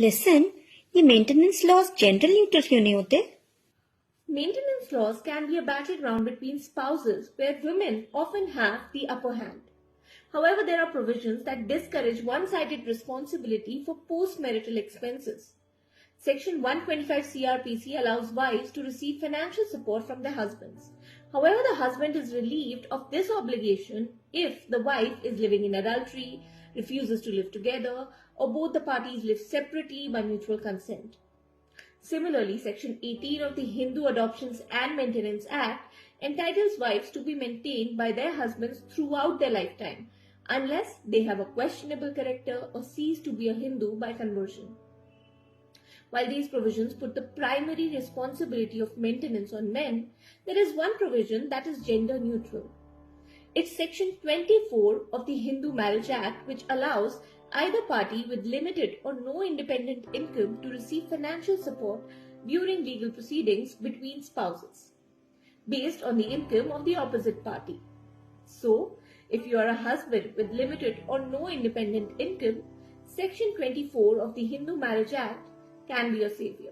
Listen, ये maintenance loss gender neutral क्यों नहीं होते? Maintenance laws can be a battleground between spouses where women often have the upper hand. However, there are provisions that discourage one-sided responsibility for post-marital expenses. Section 125 CRPC allows wives to receive financial support from their husbands. However, the husband is relieved of this obligation if the wife is living in adultery, refuses to live together, or both the parties live separately by mutual consent. Similarly, Section 18 of the Hindu Adoptions and Maintenance Act entitles wives to be maintained by their husbands throughout their lifetime, unless they have a questionable character or cease to be a Hindu by conversion. While these provisions put the primary responsibility of maintenance on men, there is one provision that is gender neutral. It's Section 24 of the Hindu Marriage Act, which allows either party with limited or no independent income to receive financial support during legal proceedings between spouses, based on the income of the opposite party. So, if you are a husband with limited or no independent income, Section 24 of the Hindu Marriage Act can be a savior.